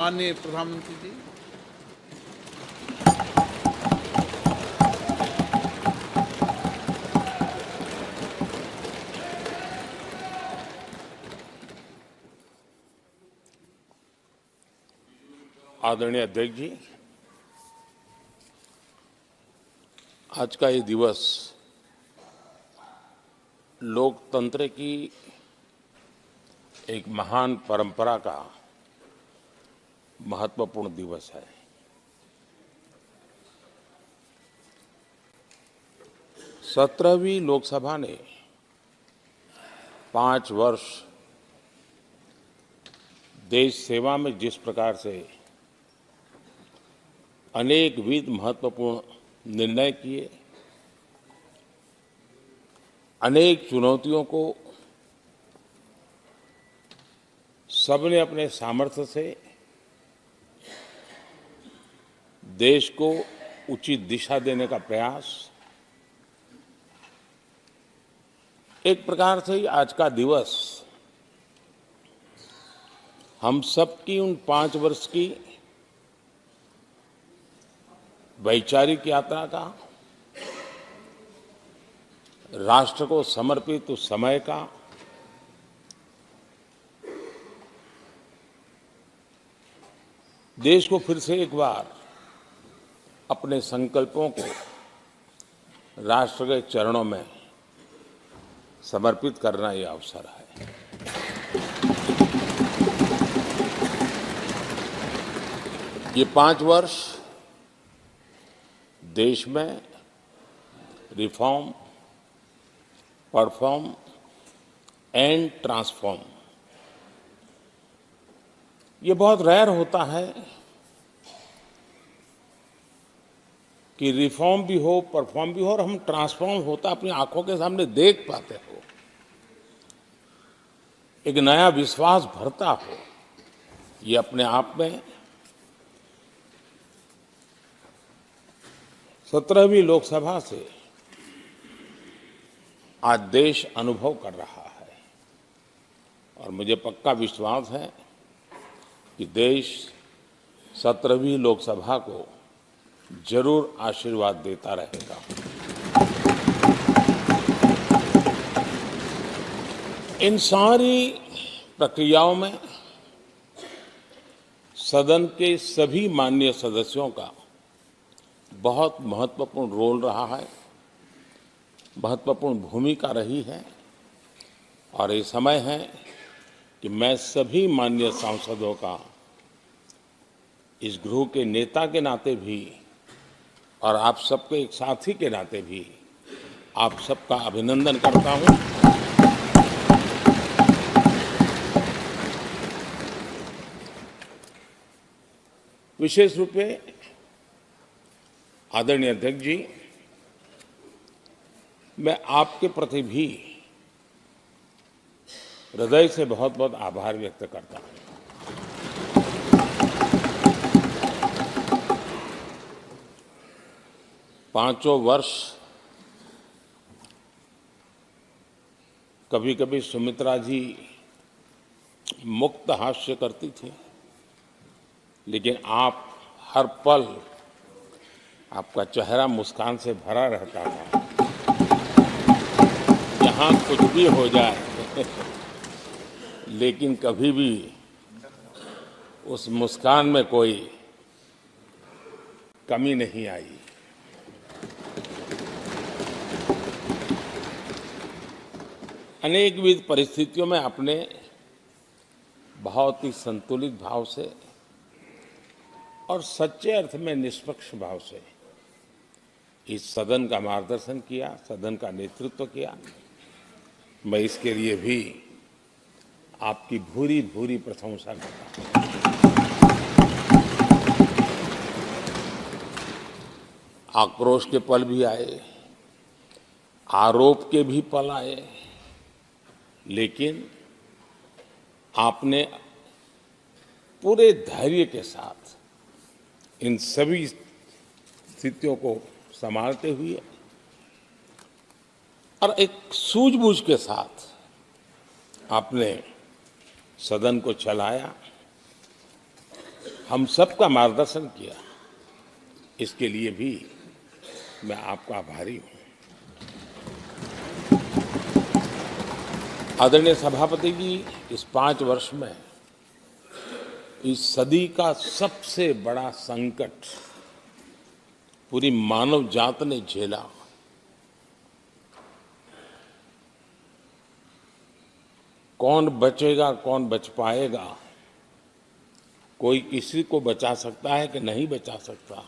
माननीय प्रधानमंत्री जी, आदरणीय अध्यक्ष जी, आज का ये दिवस लोकतंत्र की एक महान परंपरा का महत्वपूर्ण दिवस है। सत्रहवीं लोकसभा ने 5 वर्ष देश सेवा में जिस प्रकार से अनेकविध महत्वपूर्ण निर्णय किए, अनेक चुनौतियों को सबने अपने सामर्थ्य से देश को उचित दिशा देने का प्रयास, एक प्रकार से आज का दिवस हम सबकी उन 5 वर्ष की वैचारिक यात्रा का, राष्ट्र को समर्पित उस समय का, देश को फिर से एक बार अपने संकल्पों को राष्ट्र के चरणों में समर्पित करना यह अवसर है। ये 5 वर्ष देश में रिफॉर्म, परफॉर्म एंड ट्रांसफॉर्म, ये बहुत रेयर होता है कि रिफॉर्म भी हो, परफॉर्म भी हो और हम ट्रांसफॉर्म होता अपनी आंखों के सामने देख पाते हो, एक नया विश्वास भरता हो। ये अपने आप में 17वीं लोकसभा से आज देश अनुभव कर रहा है और मुझे पक्का विश्वास है कि देश 17वीं लोकसभा को जरूर आशीर्वाद देता रहेगा। इन सारी प्रक्रियाओं में सदन के सभी माननीय सदस्यों का बहुत महत्वपूर्ण रोल रहा है, महत्वपूर्ण भूमिका रही है और ये समय है कि मैं सभी माननीय सांसदों का इस गृह के नेता के नाते भी और आप सबके एक साथी के नाते भी आप सबका अभिनंदन करता हूं। विशेष रूप से आदरणीय अध्यक्ष जी, मैं आपके प्रति भी हृदय से बहुत बहुत आभार व्यक्त करता हूं। पांचों वर्ष कभी कभी सुमित्रा जी मुक्त हास्य करती थी, लेकिन आप हर पल आपका चेहरा मुस्कान से भरा रहता था। यहाँ कुछ भी हो जाए लेकिन कभी भी उस मुस्कान में कोई कमी नहीं आई। अनेकविध परिस्थितियों में आपने बहुत ही संतुलित भाव से और सच्चे अर्थ में निष्पक्ष भाव से इस सदन का मार्गदर्शन किया, सदन का नेतृत्व किया। मैं इसके लिए भी आपकी भूरी भूरी प्रशंसा करता हूं। आक्रोश के पल भी आए, आरोप के भी पल आए, लेकिन आपने पूरे धैर्य के साथ इन सभी स्थितियों को संभालते हुए और एक सूझबूझ के साथ आपने सदन को चलाया हम सबका मार्गदर्शन किया, इसके लिए भी मैं आपका आभारी हूं। आदरणीय सभापति जी, इस 5 वर्ष में इस सदी का सबसे बड़ा संकट पूरी मानव जात ने झेला। कौन बचेगा, कौन बच पाएगा, कोई किसी को बचा सकता है कि नहीं बचा सकता,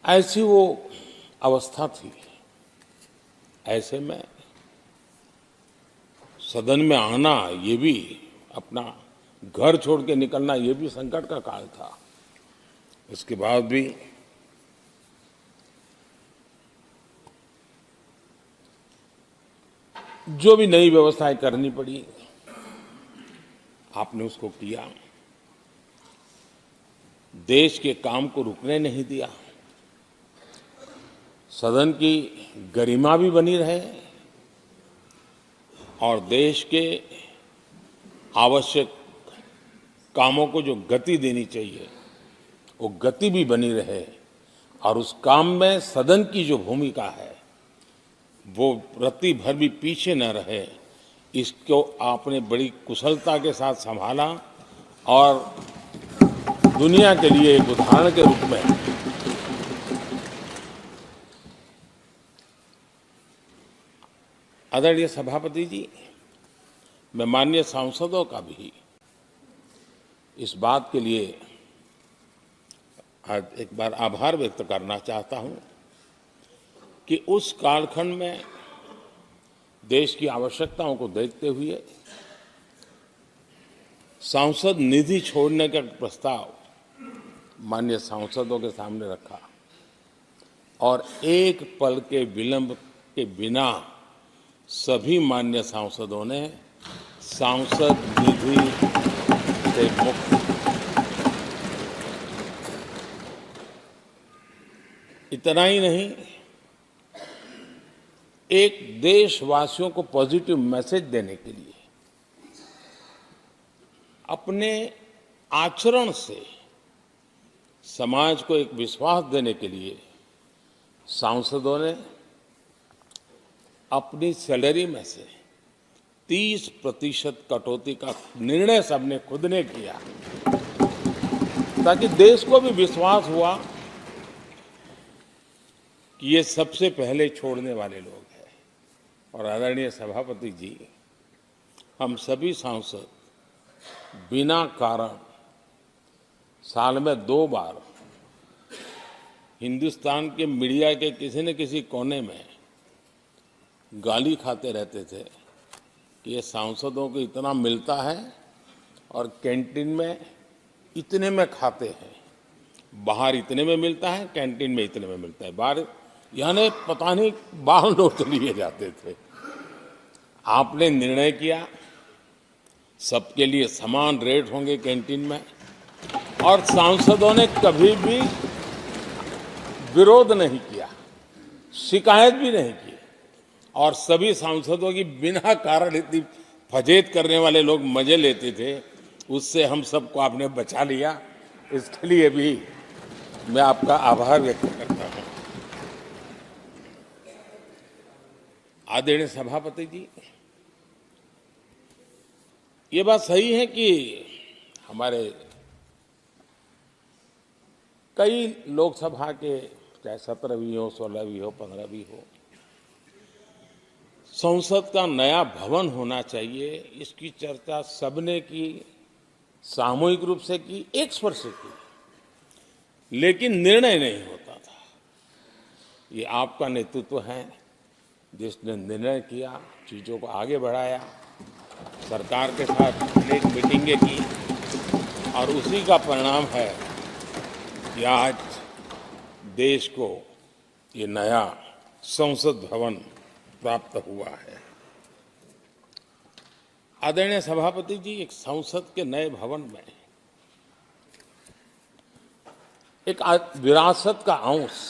ऐसी वो अवस्था थी। ऐसे में सदन में आना, ये भी अपना घर छोड़ के निकलना, ये भी संकट का काल था। इसके बाद भी जो भी नई व्यवस्थाएं करनी पड़ी, आपने उसको किया। देश के काम को रुकने नहीं दिया। सदन की गरिमा भी बनी रहे और देश के आवश्यक कामों को जो गति देनी चाहिए, वो गति भी बनी रहे। और उस काम में सदन की जो भूमिका है, वो रत्ती भर भी पीछे न रहे। इसको आपने बड़ी कुशलता के साथ संभाला और दुनिया के लिए एक उदाहरण के रूप में आदरणीय सभापति जी, मैं माननीय सांसदों का भी इस बात के लिए आज एक बार आभार व्यक्त करना चाहता हूं कि उस कालखंड में देश की आवश्यकताओं को देखते हुए सांसद निधि छोड़ने का प्रस्ताव माननीय सांसदों के सामने रखा और एक पल के विलंब के बिना सभी माननीय सांसदों ने सांसद निधि से मुक्त। इतना ही नहीं, एक देशवासियों को पॉजिटिव मैसेज देने के लिए अपने आचरण से समाज को एक विश्वास देने के लिए सांसदों ने अपनी सैलरी में से 30% कटौती का निर्णय सबने खुद ने किया, ताकि देश को भी विश्वास हुआ कि ये सबसे पहले छोड़ने वाले लोग हैं। और आदरणीय सभापति जी, हम सभी सांसद बिना कारण साल में 2 बार हिंदुस्तान के मीडिया के किसी न किसी कोने में गाली खाते रहते थे कि ये सांसदों को इतना मिलता है और कैंटीन में इतने में खाते हैं, बाहर इतने में मिलता है, कैंटीन में इतने में मिलता है, बाहर यानी पता नहीं बाहर नोट लिए जाते थे। आपने निर्णय किया सबके लिए समान रेट होंगे कैंटीन में, और सांसदों ने कभी भी विरोध नहीं किया, शिकायत भी नहीं की। और सभी सांसदों की बिना कारण इतनी फजेत करने वाले लोग मजे लेते थे, उससे हम सबको आपने बचा लिया। इसके लिए भी मैं आपका आभार व्यक्त करता हूं। आदरणीय सभापति जी, ये बात सही है कि हमारे कई लोकसभा के, चाहे 17वीं हो, 16वीं हो, 15वीं हो, संसद का नया भवन होना चाहिए, इसकी चर्चा सबने की, सामूहिक रूप से की, एक स्वर से की, लेकिन निर्णय नहीं होता था। ये आपका नेतृत्व है जिसने निर्णय किया, चीजों को आगे बढ़ाया, सरकार के साथ अनेक मीटिंगें की, और उसी का परिणाम है कि आज देश को ये नया संसद भवन प्राप्त हुआ है। आदरणीय सभापति जी, एक संसद के नए भवन में एक विरासत का अंश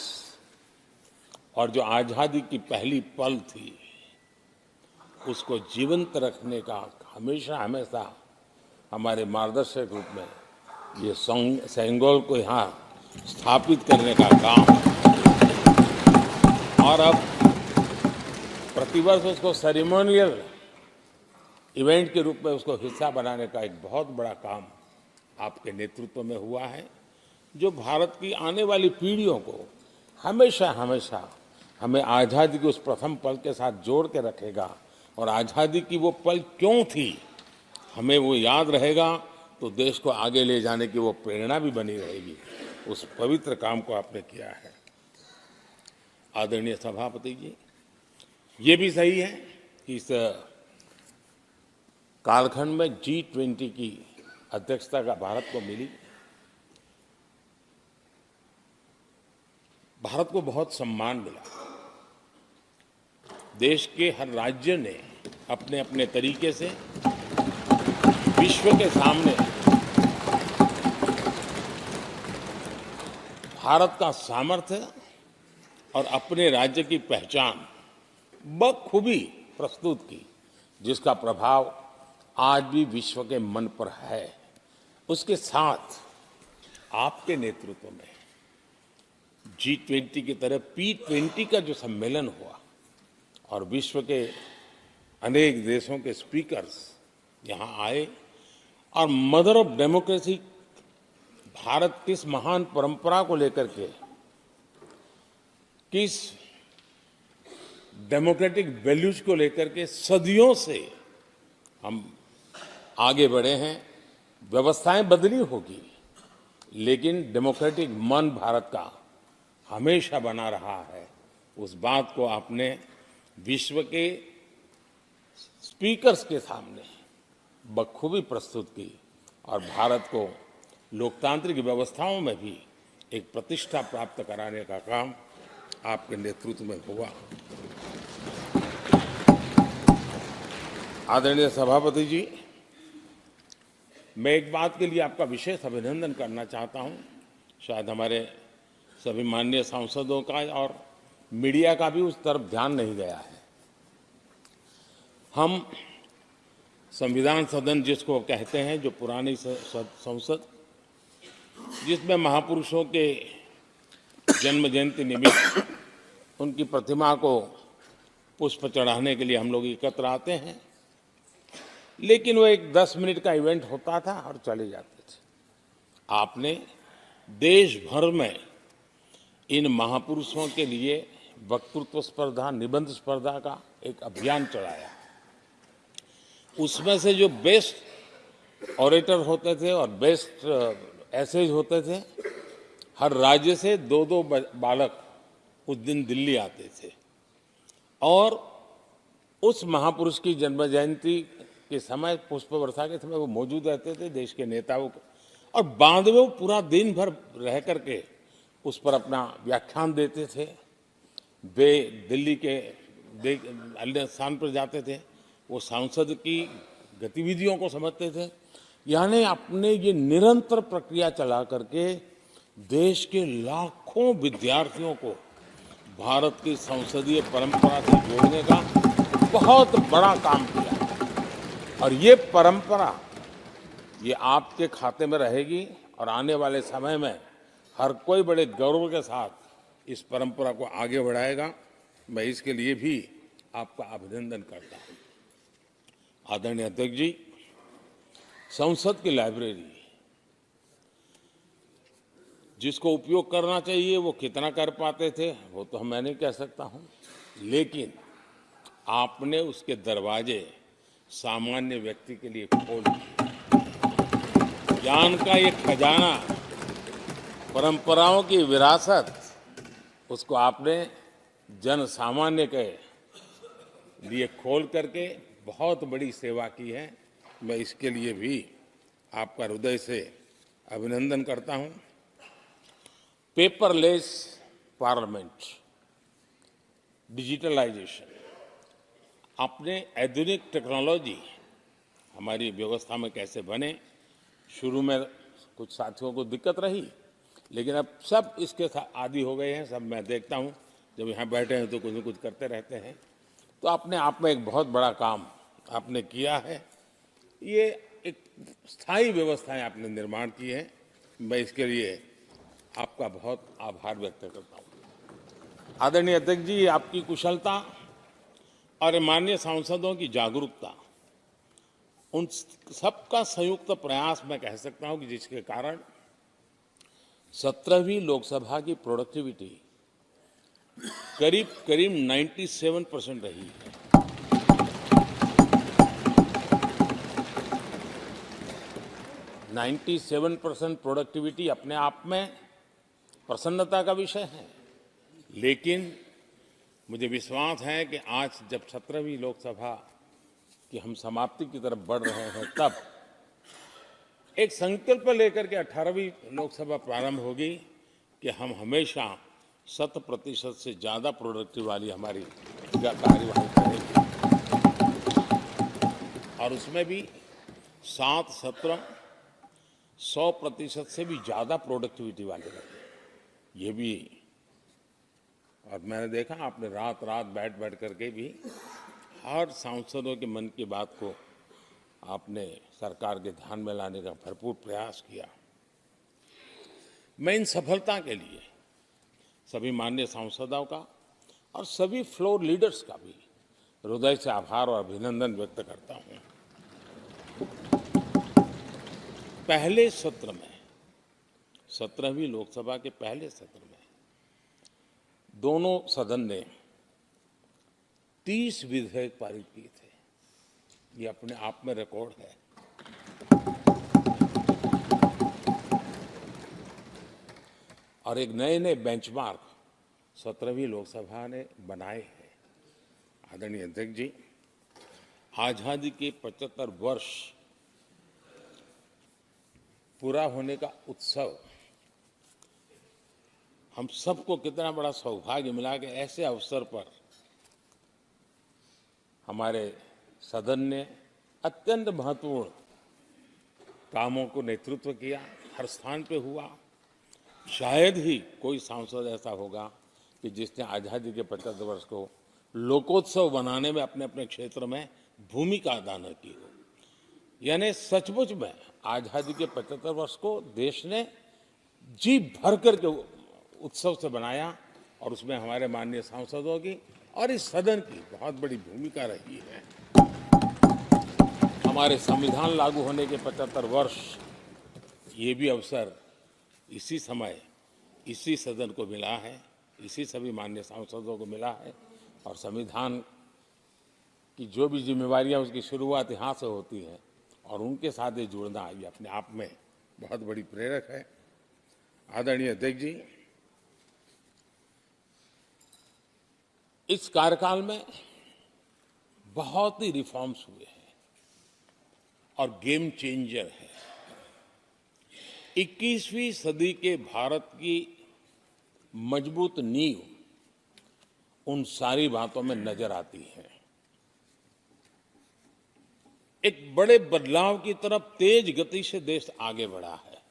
और जो आजादी की पहली पल थी, उसको जीवंत रखने का हमेशा हमेशा हमारे मार्गदर्शक रूप में ये सेंगोल को यहाँ स्थापित करने का काम, और अब प्रतिवर्ष उसको सेरेमोनियल इवेंट के रूप में उसको हिस्सा बनाने का एक बहुत बड़ा काम आपके नेतृत्व में हुआ है, जो भारत की आने वाली पीढ़ियों को हमेशा हमेशा हमें आज़ादी के उस प्रथम पल के साथ जोड़ के रखेगा, और आज़ादी की वो पल क्यों थी हमें वो याद रहेगा, तो देश को आगे ले जाने की वो प्रेरणा भी बनी रहेगी। उस पवित्र काम को आपने किया है। आदरणीय सभापति जी, ये भी सही है कि इस कालखंड में G20 की अध्यक्षता का भारत को मिली। भारत को बहुत सम्मान मिला। देश के हर राज्य ने अपने अपने तरीके से विश्व के सामने भारत का सामर्थ्य और अपने राज्य की पहचान बखूबी प्रस्तुत की, जिसका प्रभाव आज भी विश्व के मन पर है। उसके साथ आपके नेतृत्व में G20 की तरह P20 का जो सम्मेलन हुआ और विश्व के अनेक देशों के स्पीकर्स यहाँ आए, और मदर ऑफ डेमोक्रेसी भारत किस महान परंपरा को लेकर के, किस डेमोक्रेटिक वैल्यूज को लेकर के सदियों से हम आगे बढ़े हैं। व्यवस्थाएं बदली होगी, लेकिन डेमोक्रेटिक मन भारत का हमेशा बना रहा है। उस बात को आपने विश्व के स्पीकर्स के सामने बखूबी प्रस्तुत की, और भारत को लोकतांत्रिक व्यवस्थाओं में भी एक प्रतिष्ठा प्राप्त कराने का काम आपके नेतृत्व में हुआ। आदरणीय सभापति जी, मैं एक बात के लिए आपका विशेष अभिनंदन करना चाहता हूं। शायद हमारे सभी माननीय सांसदों का और मीडिया का भी उस तरफ ध्यान नहीं गया है। हम संविधान सदन जिसको कहते हैं, जो पुरानी संसद, जिसमें महापुरुषों के जन्म जयंती निमित्त उनकी प्रतिमा को पुष्प चढ़ाने के लिए हम लोग एकत्र आते हैं, लेकिन वो एक 10 मिनट का इवेंट होता था और चले जाते थे। आपने देश भर में इन महापुरुषों के लिए वक्तृत्व स्पर्धा, निबंध स्पर्धा का एक अभियान चलाया। उसमें से जो बेस्ट ऑरेटर होते थे और बेस्ट एसेज होते थे, हर राज्य से 2-2 बालक उस दिन दिल्ली आते थे, और उस महापुरुष की जन्म जयंती के समय, पुष्प वर्षा के समय वो मौजूद रहते थे, देश के नेताओं को, और बाद में वो पूरा दिन भर रह करके उस पर अपना व्याख्यान देते थे। वे दिल्ली के अन्य स्थान पर जाते थे, वो सांसद की गतिविधियों को समझते थे। यानी अपने ये निरंतर प्रक्रिया चला करके देश के लाखों विद्यार्थियों को भारत की संसदीय परंपरा से जोड़ने का बहुत बड़ा काम किया, और ये परंपरा ये आपके खाते में रहेगी, और आने वाले समय में हर कोई बड़े गौरव के साथ इस परंपरा को आगे बढ़ाएगा। मैं इसके लिए भी आपका अभिनंदन करता हूं। आदरणीय अध्यक्ष जी, संसद की लाइब्रेरी जिसको उपयोग करना चाहिए वो कितना कर पाते थे वो तो मैं नहीं कह सकता हूं, लेकिन आपने उसके दरवाजे सामान्य व्यक्ति के लिए खोल दिए। ज्ञान का ये खजाना, परंपराओं की विरासत, उसको आपने जन सामान्य के लिए खोल करके बहुत बड़ी सेवा की है। मैं इसके लिए भी आपका हृदय से अभिनंदन करता हूं। पेपरलेस पार्लियामेंट, डिजिटलाइजेशन, आपने आधुनिक टेक्नोलॉजी हमारी व्यवस्था में कैसे बने। शुरू में कुछ साथियों को दिक्कत रही, लेकिन अब सब इसके आदी हो गए हैं। सब मैं देखता हूं, जब यहाँ बैठे हैं तो कुछ न कुछ करते रहते हैं। तो अपने आप में एक बहुत बड़ा काम आपने किया है। ये एक स्थायी व्यवस्थाएं आपने निर्माण की है। मैं इसके लिए आपका बहुत आभार व्यक्त करता हूं। आदरणीय अध्यक्ष जी, आपकी कुशलता और माननीय सांसदों की जागरूकता, उन सबका संयुक्त प्रयास मैं कह सकता हूं कि जिसके कारण 17वीं लोकसभा की प्रोडक्टिविटी करीब करीब 97% रही है। 97% प्रोडक्टिविटी अपने आप में प्रसन्नता का विषय है, लेकिन मुझे विश्वास है कि आज जब 17वीं लोकसभा की हम समाप्ति की तरफ बढ़ रहे हैं, तब एक संकल्प लेकर के 18वीं लोकसभा प्रारंभ होगी कि हम हमेशा 100% से ज़्यादा प्रोडक्टिव वाली हमारी कार्यवाही करेंगे, और उसमें भी 7 सत्र 100% से भी ज़्यादा प्रोडक्टिविटी वाले रहे। ये भी, और मैंने देखा आपने रात रात बैठ करके भी हर सांसदों के मन की बात को आपने सरकार के ध्यान में लाने का भरपूर प्रयास किया। मैं इन सफलता के लिए सभी माननीय सांसदों का और सभी फ्लोर लीडर्स का भी हृदय से आभार और अभिनंदन व्यक्त करता हूं। पहले सत्र में, 17वीं लोकसभा के पहले सत्र में दोनों सदन ने 30 विधेयक पारित किए थे। ये अपने आप में रिकॉर्ड है। और एक नए नए बेंचमार्क 17वीं लोकसभा ने बनाए हैं। आदरणीय अध्यक्ष जी, आजादी के 75 वर्ष पूरा होने का उत्सव, हम सबको कितना बड़ा सौभाग्य मिला कि ऐसे अवसर पर हमारे सदन ने अत्यंत महत्वपूर्ण कामों को नेतृत्व किया। हर स्थान पे हुआ। शायद ही कोई सांसद ऐसा होगा कि जिसने आज़ादी के 75 वर्ष को लोकोत्सव बनाने में अपने अपने क्षेत्र में भूमिका अदा न की हो। यानी सचमुच में आज़ादी के 75 वर्ष को देश ने जी भर करके उत्सव से बनाया, और उसमें हमारे माननीय सांसदों की और इस सदन की बहुत बड़ी भूमिका रही है। हमारे संविधान लागू होने के 75 वर्ष, ये भी अवसर इसी समय इसी सदन को मिला है, इसी सभी माननीय सांसदों को मिला है। और संविधान की जो भी जिम्मेवारियां, उसकी शुरुआत यहाँ से होती है, और उनके साथ ये जुड़ना ये अपने आप में बहुत बड़ी प्रेरक है। आदरणीय अध्यक्ष जी, इस कार्यकाल में बहुत ही रिफॉर्म्स हुए हैं और गेम चेंजर है। 21वीं सदी के भारत की मजबूत नींव उन सारी बातों में नजर आती है। एक बड़े बदलाव की तरफ तेज गति से देश आगे बढ़ा है,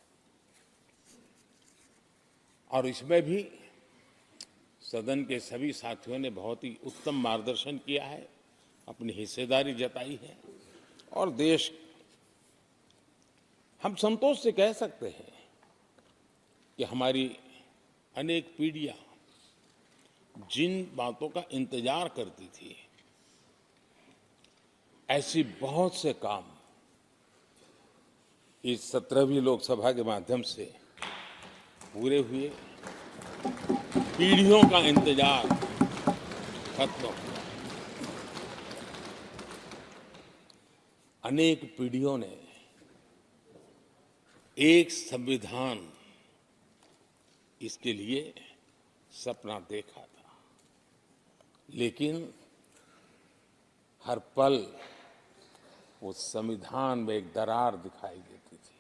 और इसमें भी सदन के सभी साथियों ने बहुत ही उत्तम मार्गदर्शन किया है, अपनी हिस्सेदारी जताई है, और देश, हम संतोष से कह सकते हैं कि हमारी अनेक पीढ़ियां जिन बातों का इंतजार करती थी, ऐसी बहुत से काम इस 17वीं लोकसभा के माध्यम से पूरे हुए। पीढ़ियों का इंतजार खत्म हुआ। अनेक पीढ़ियों ने एक संविधान, इसके लिए सपना देखा था, लेकिन हर पल उस संविधान में एक दरार दिखाई देती थी,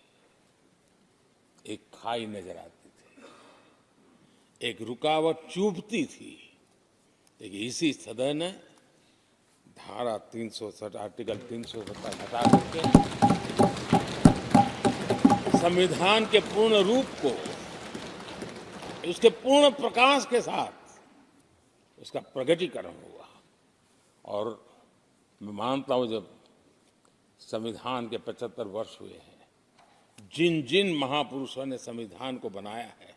एक खाई नजर आती थी, एक रुकावट चुभती थी। लेकिन इसी सदन ने धारा 360, आर्टिकल 370 हटा करके संविधान के पूर्ण रूप को, उसके पूर्ण प्रकाश के साथ उसका प्रकटीकरण हुआ। और मैं मानता हूं, जब संविधान के 75 वर्ष हुए हैं। जिन जिन महापुरुषों ने संविधान को बनाया है,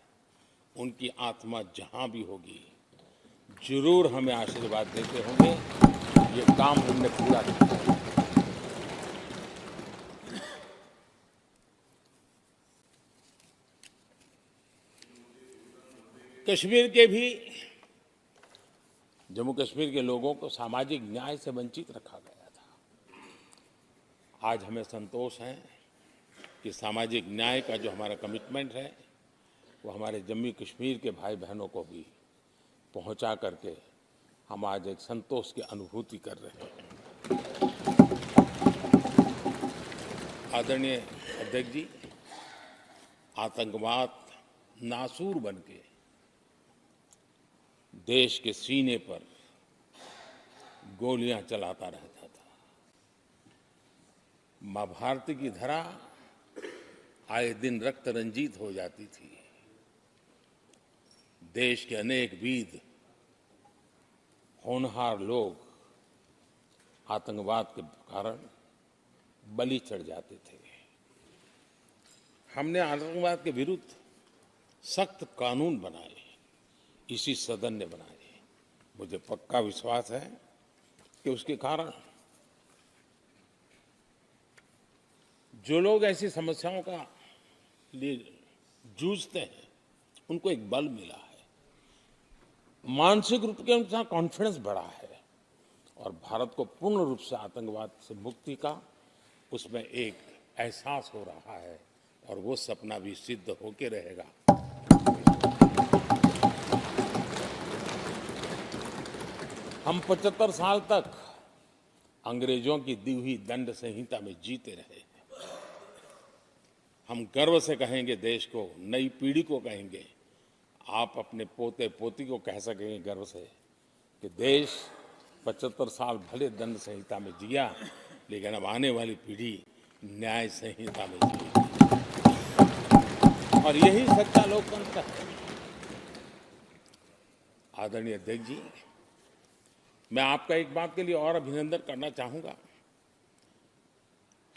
उनकी आत्मा जहां भी होगी, जरूर हमें आशीर्वाद देते होंगे। ये काम हमने पूरा किया है। कश्मीर के भी, जम्मू कश्मीर के लोगों को सामाजिक न्याय से वंचित रखा गया था। आज हमें संतोष है कि सामाजिक न्याय का जो हमारा कमिटमेंट है, वो हमारे जम्मू कश्मीर के भाई बहनों को भी पहुंचा करके हम आज एक संतोष की अनुभूति कर रहे हैं। आदरणीय अध्यक्ष जी, आतंकवाद नासूर बनके देश के सीने पर गोलियां चलाता रहता था। मां भारती की धरा आए दिन रक्त रंजित हो जाती थी। देश के अनेक वीर होनहार लोग आतंकवाद के कारण बलि चढ़ जाते थे। हमने आतंकवाद के विरुद्ध सख्त कानून बनाए, इसी सदन ने बनाए। मुझे पक्का विश्वास है कि उसके कारण जो लोग ऐसी समस्याओं का लिए जूझते हैं, उनको एक बल मिला है, मानसिक रूप के उनका कॉन्फिडेंस बढ़ा है, और भारत को पूर्ण रूप से आतंकवाद से मुक्ति का उसमें एक एहसास हो रहा है, और वो सपना भी सिद्ध होके रहेगा। हम 75 साल तक अंग्रेजों की दी हुई दंड संहिता में जीते रहे। हम गर्व से कहेंगे देश को, नई पीढ़ी को कहेंगे, आप अपने पोते पोती को कह सकेंगे गर्व से कि देश 75 साल भले दंड संहिता में जिया, लेकिन अब आने वाली पीढ़ी न्याय संहिता में जिएगी। और यही सच्चा लोकतंत्र है। आदरणीय अध्यक्ष जी, मैं आपका एक बात के लिए और अभिनंदन करना चाहूंगा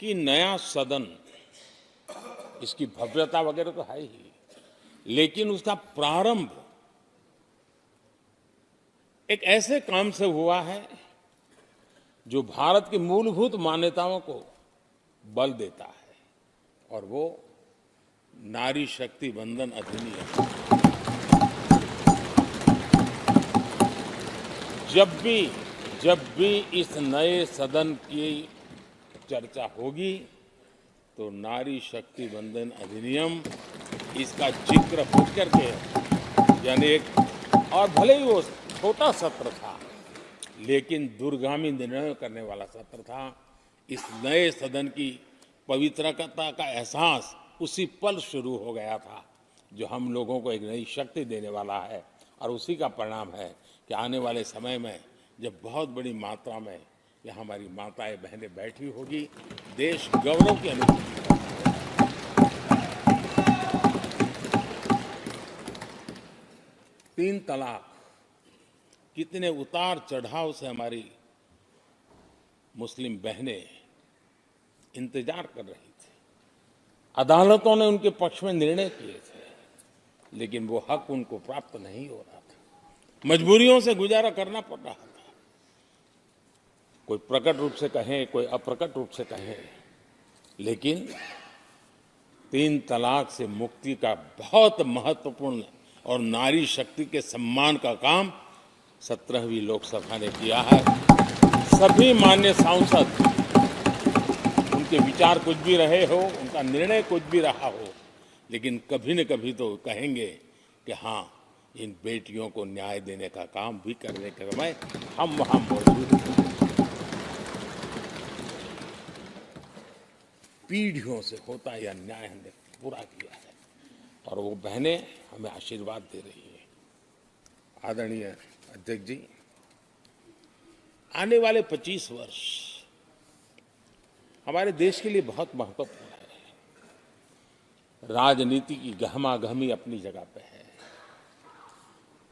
कि नया सदन, इसकी भव्यता वगैरह तो है ही, लेकिन उसका प्रारंभ एक ऐसे काम से हुआ है जो भारत की मूलभूत मान्यताओं को बल देता है, और वो नारी शक्ति वंदन अधिनियम। जब भी इस नए सदन की चर्चा होगी, तो नारी शक्ति वंदन अधिनियम, इसका जिक्र होकर के, यानी एक, और भले ही वो छोटा सत्र था, लेकिन दूरगामी निर्णय करने वाला सत्र था। इस नए सदन की पवित्रता का एहसास उसी पल शुरू हो गया था, जो हम लोगों को एक नई शक्ति देने वाला है। और उसी का परिणाम है कि आने वाले समय में जब बहुत बड़ी मात्रा में यहाँ हमारी माताएं बहनें बैठी होगी, देश गौरव की अनुभूति होगी। 3 तलाक, कितने उतार चढ़ाव से हमारी मुस्लिम बहनें इंतजार कर रही थी। अदालतों ने उनके पक्ष में निर्णय किए थे, लेकिन वो हक उनको प्राप्त नहीं हो रहा था। मजबूरियों से गुजारा करना पड़ रहा था। कोई प्रकट रूप से कहे, कोई अप्रकट रूप से कहे, लेकिन 3 तलाक से मुक्ति का बहुत महत्वपूर्ण और नारी शक्ति के सम्मान का काम 17वीं लोकसभा ने किया है। सभी माननीय सांसद, उनके विचार कुछ भी रहे हो, उनका निर्णय कुछ भी रहा हो, लेकिन कभी न कभी तो कहेंगे कि हाँ, इन बेटियों को न्याय देने का काम भी करने के समय हम वहां मौजूद हैं। पीढ़ियों से होता यह न्याय हमने पूरा किया है, और वो बहनें हमें आशीर्वाद दे रही हैं। आदरणीय अध्यक्ष जी, आने वाले 25 वर्ष हमारे देश के लिए बहुत महत्वपूर्ण है। राजनीति की गहमागहमी अपनी जगह पे है,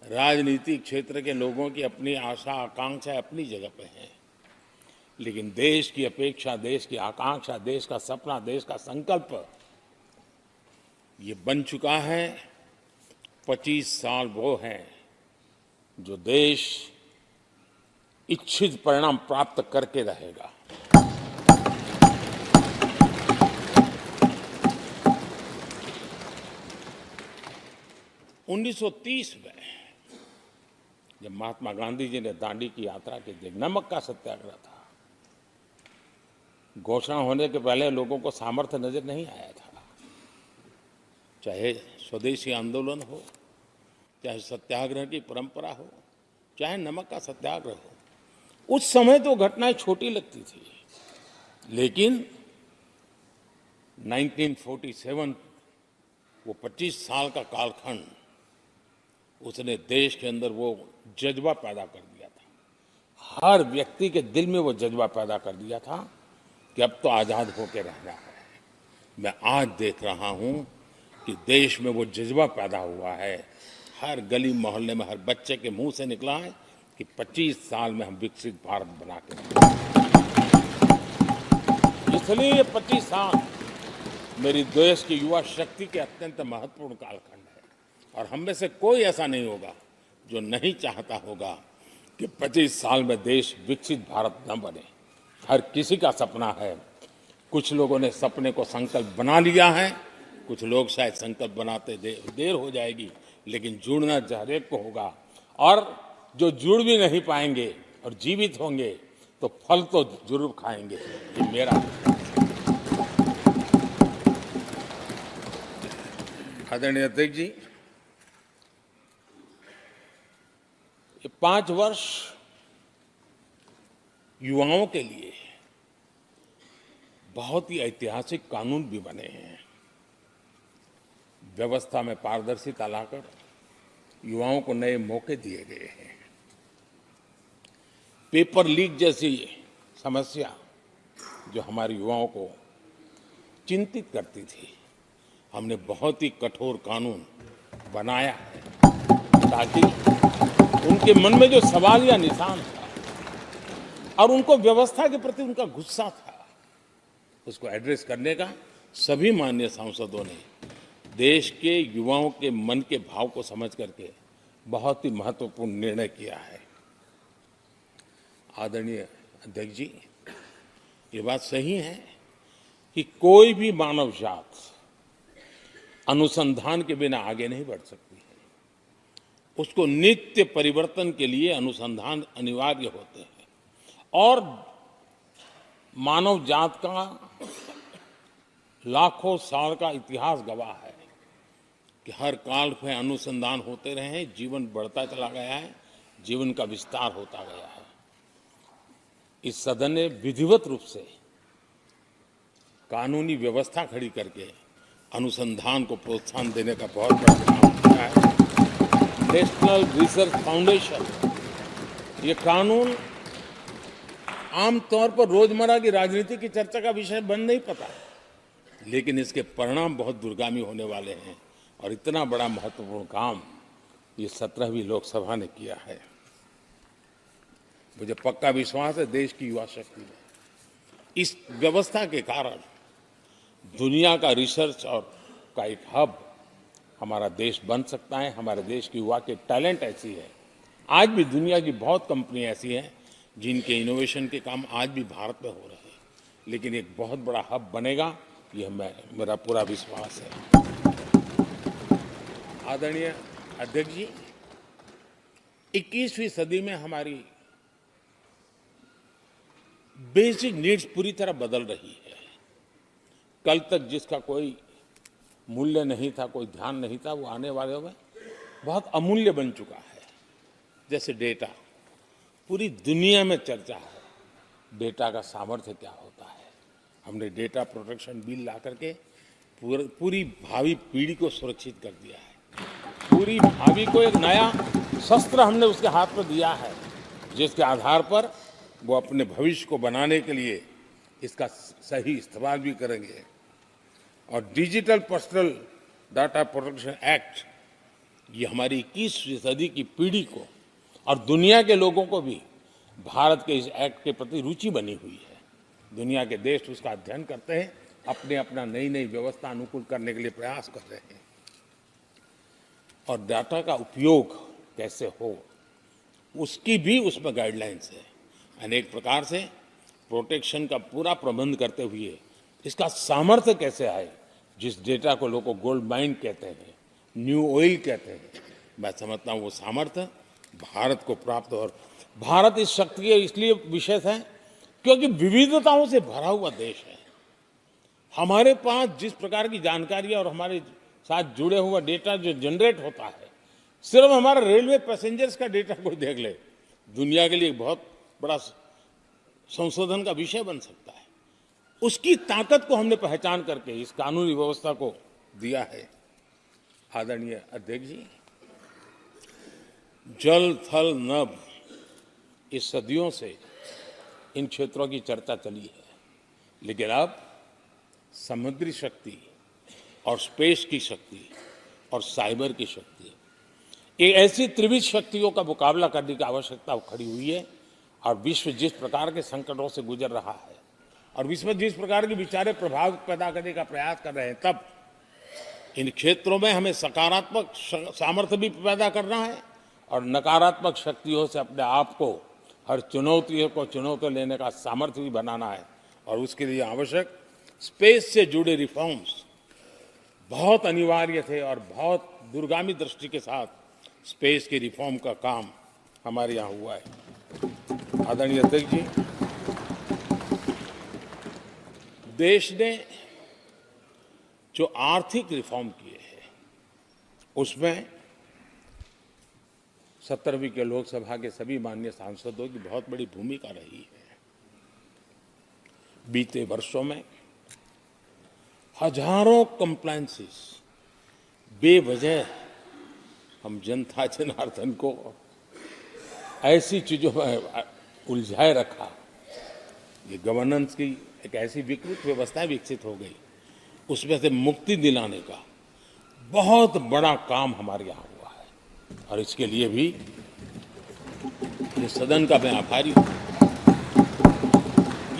राजनीतिक क्षेत्र के लोगों की अपनी आशा आकांक्षा अपनी जगह पे है, लेकिन देश की अपेक्षा, देश की आकांक्षा, देश का सपना, देश का संकल्प ये बन चुका है। 25 साल वो हैं जो देश इच्छित परिणाम प्राप्त करके रहेगा। उन्नीस में जब महात्मा गांधी जी ने दांडी की यात्रा की थी, नमक का सत्याग्रह था, घोषणा होने के पहले लोगों को सामर्थ्य नजर नहीं आया था। चाहे स्वदेशी आंदोलन हो, चाहे सत्याग्रह की परंपरा हो, चाहे नमक का सत्याग्रह हो, उस समय तो घटनाएं छोटी लगती थी, लेकिन 1947 वो 25 साल का कालखंड, उसने देश के अंदर वो जज्बा पैदा कर दिया था। हर व्यक्ति के दिल में वो जज्बा पैदा कर दिया था कि अब तो आजाद होकर रहना है। मैं आज देख रहा हूं कि देश में वो जज्बा पैदा हुआ है। हर गली मोहल्ले में हर बच्चे के मुंह से निकला है कि 25 साल में हम विकसित भारत बना के रहेंगे। इसलिए ये 25 साल मेरी देश की युवा शक्ति के अत्यंत महत्वपूर्ण कालखंड है, और हम में से कोई ऐसा नहीं होगा जो नहीं चाहता होगा कि 25 साल में देश विकसित भारत न बने। हर किसी का सपना है। कुछ लोगों ने सपने को संकल्प बना लिया है, कुछ लोग शायद संकल्प बनाते देर हो जाएगी, लेकिन जुड़ना हर एक को होगा। और जो जुड़ भी नहीं पाएंगे और जीवित होंगे तो फल तो जरूर खाएंगे। ये मेरा आदरणीय अध्यक्ष जी, ये 5 वर्ष युवाओं के लिए बहुत ही ऐतिहासिक कानून भी बने हैं। व्यवस्था में पारदर्शिता लाकर युवाओं को नए मौके दिए गए हैं। पेपर लीक जैसी समस्या जो हमारे युवाओं को चिंतित करती थी, हमने बहुत ही कठोर कानून बनाया है ताकि उनके मन में जो सवाल या निशान था और उनको व्यवस्था के प्रति उनका गुस्सा था, उसको एड्रेस करने का सभी माननीय सांसदों ने देश के युवाओं के मन के भाव को समझ करके बहुत ही महत्वपूर्ण निर्णय किया है। आदरणीय अध्यक्ष जी, ये बात सही है कि कोई भी मानव जात अनुसंधान के बिना आगे नहीं बढ़ सकती है। उसको नित्य परिवर्तन के लिए अनुसंधान अनिवार्य होते हैं, और मानव जात का लाखों साल का इतिहास गवाह है कि हर काल में अनुसंधान होते रहे हैं, जीवन बढ़ता चला गया है, जीवन का विस्तार होता गया है। इस सदन ने विधिवत रूप से कानूनी व्यवस्था खड़ी करके अनुसंधान को प्रोत्साहन देने का बहुत बड़ा काम किया है। नेशनल रिसर्च फाउंडेशन, ये कानून आमतौर पर रोजमर्रा की राजनीति की चर्चा का विषय बन नहीं पाता, लेकिन इसके परिणाम बहुत दूरगामी होने वाले हैं, और इतना बड़ा महत्वपूर्ण काम ये 17वीं लोकसभा ने किया है। मुझे पक्का विश्वास है देश की युवा शक्ति में इस व्यवस्था के कारण दुनिया का रिसर्च और का एक हब हमारा देश बन सकता है। हमारे देश की युवा के टैलेंट ऐसी है, आज भी दुनिया की बहुत कंपनी ऐसी हैं जिनके इनोवेशन के काम आज भी भारत में हो रहे हैं, लेकिन एक बहुत बड़ा हब बनेगा, यह मेरा पूरा विश्वास है। आदरणीय अध्यक्ष जी, 21वीं सदी में हमारी बेसिक नीड्स पूरी तरह बदल रही है। कल तक जिसका कोई मूल्य नहीं था, कोई ध्यान नहीं था, वो आने वाले में बहुत अमूल्य बन चुका है। जैसे डेटा, पूरी दुनिया में चर्चा है डेटा का सामर्थ्य क्या होता है। हमने डेटा प्रोटेक्शन बिल ला करके पूरी भावी पीढ़ी को सुरक्षित कर दिया है। पूरी भावी को एक नया शस्त्र हमने उसके हाथ में दिया है, जिसके आधार पर वो अपने भविष्य को बनाने के लिए इसका सही इस्तेमाल भी करेंगे। और digital personal data protection act, ये हमारी 21वीं सदी की पीढ़ी को और दुनिया के लोगों को भी भारत के इस एक्ट के प्रति रुचि बनी हुई है। दुनिया के देश उसका अध्ययन करते हैं, अपने अपना नई नई व्यवस्था अनुकूल करने के लिए प्रयास कर रहे हैं। और डाटा का उपयोग कैसे हो, उसकी भी उसमें गाइडलाइंस है। अनेक प्रकार से प्रोटेक्शन का पूरा प्रबंध करते हुए इसका सामर्थ्य कैसे आए, जिस डेटा को लोगों गोल्ड माइन कहते हैं, न्यू ऑयल कहते हैं, मैं समझता हूँ वो सामर्थ्य भारत को प्राप्त हो। और भारत इस शक्ति के इसलिए विशेष है क्योंकि विविधताओं से भरा हुआ देश है। हमारे पास जिस प्रकार की जानकारी और हमारे साथ जुड़े हुआ डेटा जो जनरेट होता है, सिर्फ हमारा रेलवे पैसेंजर्स का डेटा कोई देख ले, दुनिया के लिए बहुत बड़ा संशोधन का विषय बन सकता है। उसकी ताकत को हमने पहचान करके इस कानूनी व्यवस्था को दिया है। आदरणीय अध्यक्ष जी, जल थल नभ, इस सदियों से इन क्षेत्रों की चर्चा चली है, लेकिन अब समुद्री शक्ति और स्पेस की शक्ति और साइबर की शक्ति, एक ऐसी त्रिविध शक्तियों का मुकाबला करने की आवश्यकता खड़ी हुई है। और विश्व जिस प्रकार के संकटों से गुजर रहा है और विश्व में जिस प्रकार के विचारे प्रभाव पैदा करने का प्रयास कर रहे हैं, तब इन क्षेत्रों में हमें सकारात्मक सामर्थ्य भी पैदा करना है और नकारात्मक शक्तियों से अपने आप को, हर चुनौतियों को चुनौती लेने का सामर्थ्य भी बनाना है। और उसके लिए आवश्यक स्पेस से जुड़े रिफॉर्म्स बहुत अनिवार्य थे और बहुत दूरगामी दृष्टि के साथ स्पेस के रिफॉर्म का काम हमारे यहाँ हुआ है। आदरणीय अध्यक्ष जी, देश ने जो आर्थिक रिफॉर्म किए हैं उसमें 17वीं के लोकसभा के सभी माननीय सांसदों की बहुत बड़ी भूमिका रही है। बीते वर्षों में हजारों कंप्लायंसेस बेवजह हम जनता जनार्दन को ऐसी चीजों में उलझाए रखा। ये गवर्नेंस की एक ऐसी विकृत व्यवस्था विकसित हो गई, उसमें से मुक्ति दिलाने का बहुत बड़ा काम हमारे यहाँ हुआ है। और इसके लिए भी ये सदन का मैं आभारी हूँ।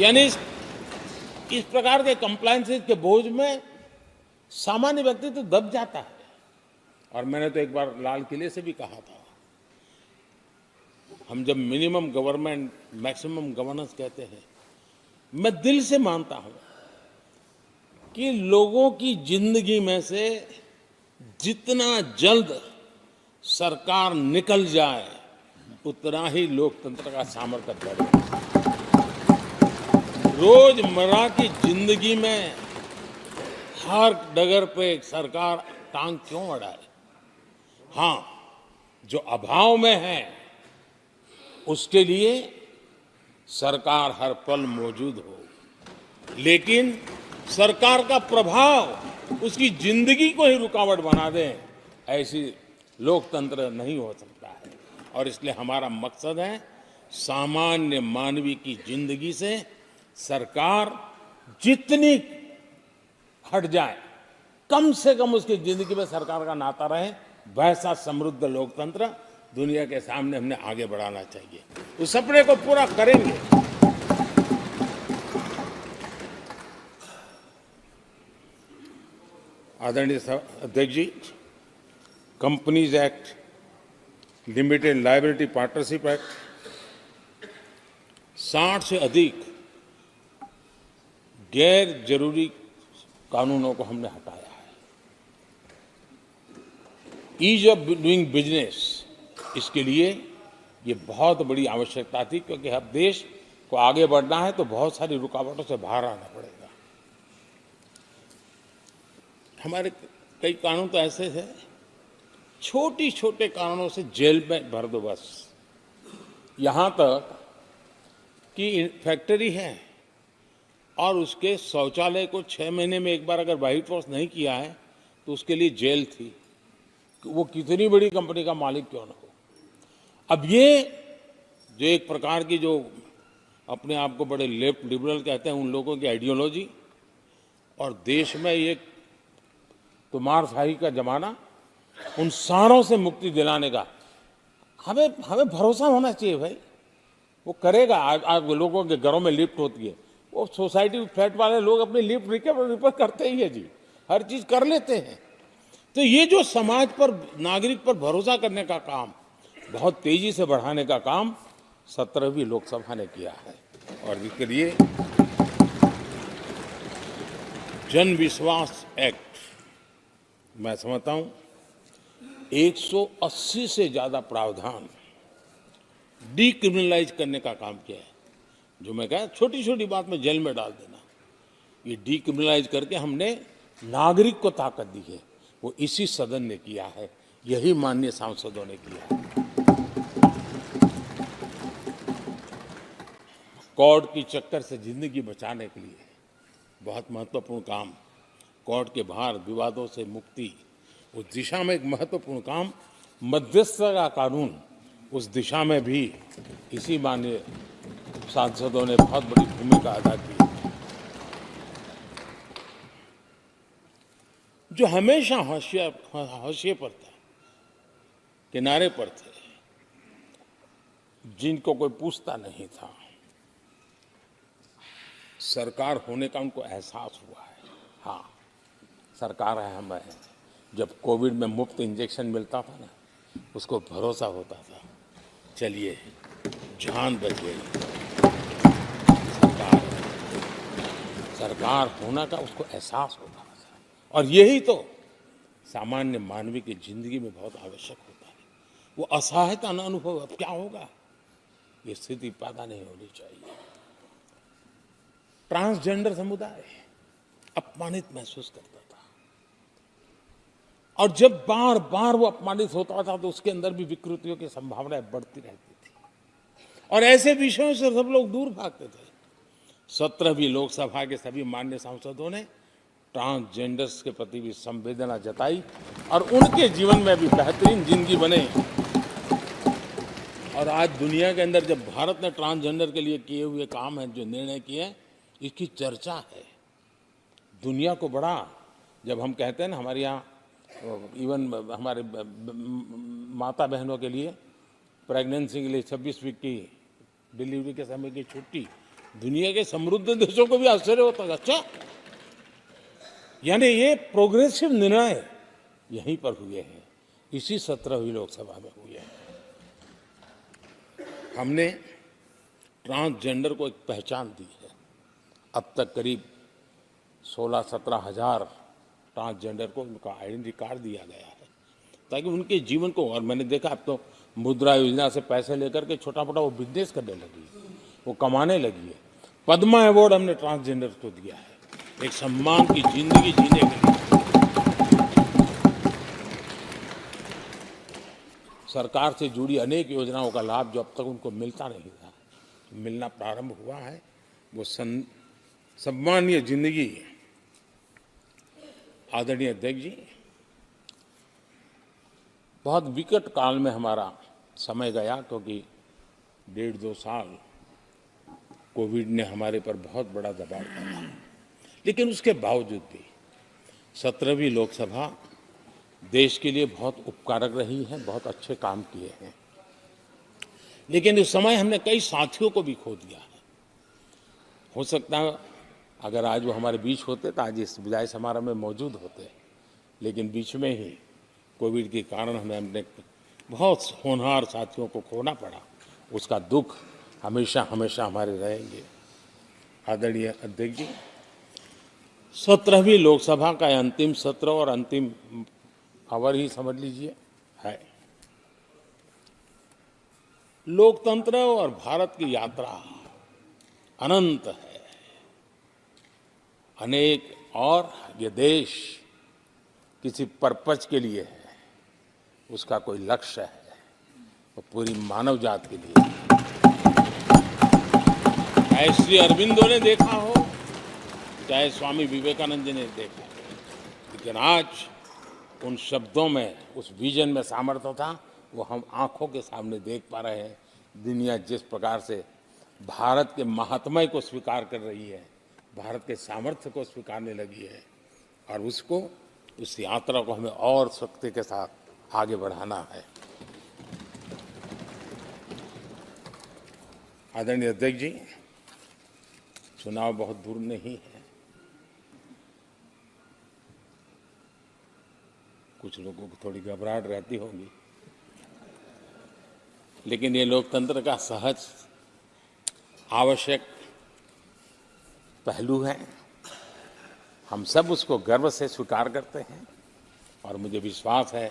यानी इस प्रकार के कंप्लायंसेस के बोझ में सामान्य व्यक्ति तो दब जाता है। और मैंने तो एक बार लाल किले से भी कहा था, हम जब मिनिमम गवर्नमेंट मैक्सिमम गवर्नेंस कहते हैं, मैं दिल से मानता हूं कि लोगों की जिंदगी में से जितना जल्द सरकार निकल जाए उतना ही लोकतंत्र का सामर्थ्य बढ़े। रोजमर्रा की जिंदगी में हर डगर पे सरकार टांग क्यों अड़ाए? हाँ, जो अभाव में है उसके लिए सरकार हर पल मौजूद हो, लेकिन सरकार का प्रभाव उसकी जिंदगी को ही रुकावट बना दे, ऐसी लोकतंत्र नहीं हो सकता है। और इसलिए हमारा मकसद है सामान्य मानवी की जिंदगी से सरकार जितनी हट जाए, कम से कम उसकी जिंदगी में सरकार का नाता रहे, वैसा समृद्ध लोकतंत्र दुनिया के सामने हमने आगे बढ़ाना चाहिए। उस सपने को पूरा करेंगे। आदरणीय अध्यक्ष जी, companies act, limited liability partnership act, 60 से अधिक गैर जरूरी कानूनों को हमने हटाया है। ईज ऑफ डूइंग बिजनेस, इसके लिए ये बहुत बड़ी आवश्यकता थी, क्योंकि अब देश को आगे बढ़ना है तो बहुत सारी रुकावटों से बाहर आना पड़ेगा। हमारे कई कानून तो ऐसे थे, छोटी छोटे कारणों से जेल में भर दो बस। यहां तक कि फैक्ट्री है और उसके शौचालय को 6 महीने में एक बार अगर व्हाइट वॉश नहीं किया है तो उसके लिए जेल थी, वो कितनी बड़ी कंपनी का मालिक क्यों ना हो। अब ये जो एक प्रकार की जो अपने आप को बड़े लेफ्ट लिबरल कहते हैं, उन लोगों की आइडियोलॉजी, और देश में ये तुमारशाही का जमाना, उन सारों से मुक्ति दिलाने का हमें भरोसा होना चाहिए भाई। वो करेगा। आज लोगों के घरों में लिफ्ट होती है, वो सोसाइटी फ्लैट वाले लोग अपनी लिफ्ट रिपेयर करते ही है जी, हर चीज कर लेते हैं। तो ये जो समाज पर, नागरिक पर भरोसा करने का काम, बहुत तेजी से बढ़ाने का काम 17वीं लोकसभा ने किया है। और इसके लिए जन विश्वास एक्ट, मैं समझता हूं 180 से ज्यादा प्रावधान डीक्रिमिनलाइज करने का काम किया है। जो मैं कहा छोटी छोटी बात में जेल में डाल देना, ये डीक्रिमिनलाइज करके हमने नागरिक को ताकत दी है। वो इसी सदन ने किया है, यही माननीय सांसदों ने किया है। कोर्ट की चक्कर से जिंदगी बचाने के लिए बहुत महत्वपूर्ण काम, कोर्ट के बाहर विवादों से मुक्ति, उस दिशा में एक महत्वपूर्ण काम, मध्यस्थता का कानून, उस दिशा में भी इसी माननीय सांसदों ने बहुत बड़ी भूमिका अदा की। जो हमेशा हाशिए पर था, किनारे पर थे, जिनको कोई पूछता नहीं था, सरकार होने का उनको एहसास हुआ है। हाँ, सरकार है, हम है। जब कोविड में मुफ्त इंजेक्शन मिलता था ना, उसको भरोसा होता था, चलिए जान बच गई, सरकार होना का उसको एहसास होता था। और यही तो सामान्य मानवीय की जिंदगी में बहुत आवश्यक होता है। वो असहायता न अनुभव, अब क्या होगा, ये स्थिति पैदा नहीं होनी चाहिए। ट्रांसजेंडर समुदाय अपमानित महसूस करता था, और जब बार बार वो अपमानित होता था तो उसके अंदर भी विकृतियों की संभावनाएं बढ़ती रहती थी, और ऐसे विषयों से सब लोग दूर भागते थे। 17वीं लोकसभा के सभी माननीय सांसदों ने ट्रांसजेंडर्स के प्रति भी संवेदना जताई, और उनके जीवन में भी बेहतरीन जिंदगी बने। और आज दुनिया के अंदर जब भारत ने ट्रांसजेंडर के लिए किए हुए काम है, जो निर्णय किए, इसकी चर्चा है दुनिया को बड़ा। जब हम कहते हैं ना, हमारे यहाँ इवन हमारे माता बहनों के लिए प्रेगनेंसी के लिए 26 वीक की डिलीवरी के समय की छुट्टी, दुनिया के समृद्ध देशों को भी आश्चर्य होता है। अच्छा, यानी ये प्रोग्रेसिव निर्णय यहीं पर हुए हैं, इसी 17वीं लोकसभा में हुए हैं। हमने ट्रांसजेंडर को एक पहचान दी है। अब तक करीब 16-17 हजार ट्रांसजेंडर को उनका आइडेंटिटी कार्ड दिया गया है, ताकि उनके जीवन को, और मैंने देखा अब तो मुद्रा योजना से पैसे लेकर के छोटा मोटा वो बिजनेस करने लगी, वो कमाने लगी है। पद्मा अवार्ड हमने ट्रांसजेंडर को दिया है, एक सम्मान की जिंदगी जीने के लिए। सरकार से जुड़ी अनेक योजनाओं का लाभ जो अब तक उनको मिलता नहीं था, मिलना प्रारंभ हुआ है। वो सम्मानीय जिंदगी। आदरणीय अध्यक्ष जी, बहुत विकट काल में हमारा समय गया, क्योंकि 1.5-2 साल कोविड ने हमारे पर बहुत बड़ा दबाव डाला, लेकिन उसके बावजूद भी 17वीं लोकसभा देश के लिए बहुत उपकारक रही है, बहुत अच्छे काम किए हैं। लेकिन उस समय हमने कई साथियों को भी खो दिया है। हो सकता है अगर आज वो हमारे बीच होते तो आज इस विदाई समारोह में मौजूद होते, लेकिन बीच में ही कोविड के कारण हमें अपने बहुत होनहार साथियों को खोना पड़ा। उसका दुख हमेशा हमेशा हमारे रहेंगे। आदरणीय अध्यक्ष जी, 17वीं लोकसभा का अंतिम सत्र और अंतिम आवर ही समझ लीजिए है। लोकतंत्र और भारत की यात्रा अनंत है, अनेक, और ये देश किसी पर्पज के लिए है, उसका कोई लक्ष्य है, वो पूरी मानव जात के लिए। चाहे श्री अरविंदो ने देखा हो, चाहे स्वामी विवेकानंद जी ने देखा हो, लेकिन आज उन शब्दों में, उस विजन में सामर्थ्य था, वो हम आंखों के सामने देख पा रहे हैं। दुनिया जिस प्रकार से भारत के महात्म्य को स्वीकार कर रही है, भारत के सामर्थ्य को स्वीकारने लगी है, और उसको, उस यात्रा को हमें और शक्ति के साथ आगे बढ़ाना है। आदरणीय अध्यक्ष जी, चुनाव बहुत दूर नहीं है। कुछ लोगों को थोड़ी घबराहट रहती होगी, लेकिन ये लोकतंत्र का सहज आवश्यक पहलू है। हम सब उसको गर्व से स्वीकार करते हैं और मुझे विश्वास है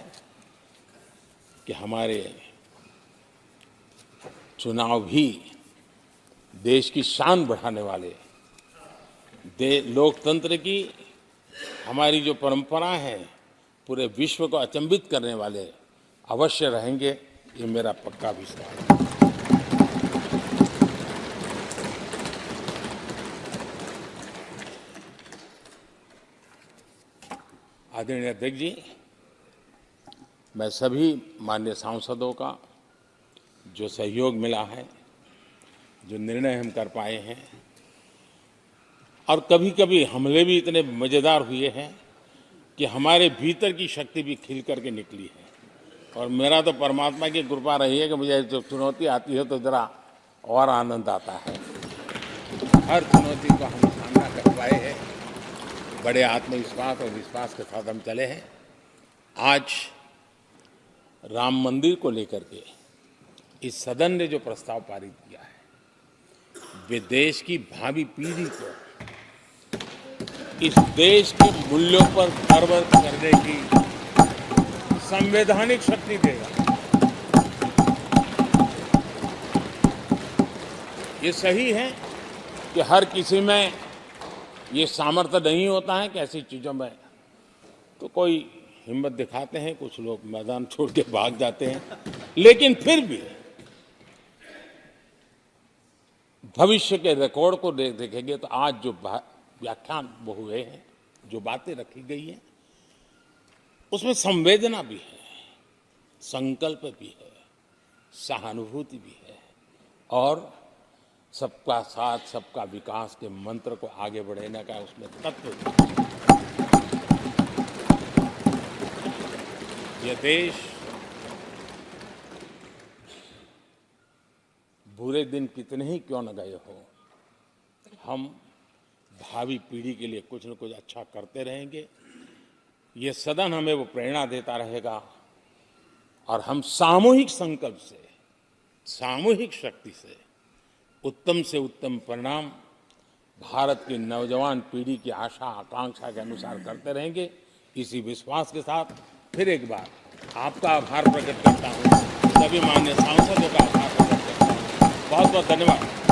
कि हमारे चुनाव भी देश की शान बढ़ाने वाले, लोकतंत्र की हमारी जो परंपरा है पूरे विश्व को अचंभित करने वाले अवश्य रहेंगे, ये मेरा पक्का विश्वास है। आदरणीय अध्यक्ष जी, मैं सभी माननीय सांसदों का जो सहयोग मिला है, जो निर्णय हम कर पाए हैं, और कभी कभी हमले भी इतने मज़ेदार हुए हैं कि हमारे भीतर की शक्ति भी खिल करके निकली है। और मेरा तो परमात्मा की कृपा रही है कि मुझे जब चुनौती आती है तो ज़रा और आनंद आता है। हर चुनौती को हम सामना कर पाए हैं, बड़े आत्मविश्वास और विश्वास के साथ हम चले हैं। आज राम मंदिर को लेकर के इस सदन ने जो प्रस्ताव पारित किया है, वे देश की भावी पीढ़ी को इस देश के मूल्यों पर गर्व करने की संवैधानिक शक्ति देगा। ये सही है कि हर किसी में ये सामर्थ्य नहीं होता है कि ऐसी चीजों में तो कोई हिम्मत दिखाते हैं, कुछ लोग मैदान छोड़ के भाग जाते हैं, लेकिन फिर भी भविष्य के रिकॉर्ड को देखेंगे तो आज जो व्याख्यान वो हुए हैं, जो बातें रखी गई हैं, उसमें संवेदना भी है, संकल्प भी है, सहानुभूति भी है और सबका साथ सबका विकास के मंत्र को आगे बढ़ाने का उसमें तत्व भी है। यह देश बुरे दिन कितने ही क्यों न गए हो, हम भावी पीढ़ी के लिए कुछ न कुछ अच्छा करते रहेंगे। ये सदन हमें वो प्रेरणा देता रहेगा और हम सामूहिक संकल्प से, सामूहिक शक्ति से उत्तम परिणाम भारत की नौजवान पीढ़ी की आशा आकांक्षा के अनुसार करते रहेंगे। इसी विश्वास के साथ फिर एक बार आपका आभार प्रकट करता हूँ, सभी माननीय सांसदों का आभार प्रकट करता हूँ। बहुत बहुत धन्यवाद।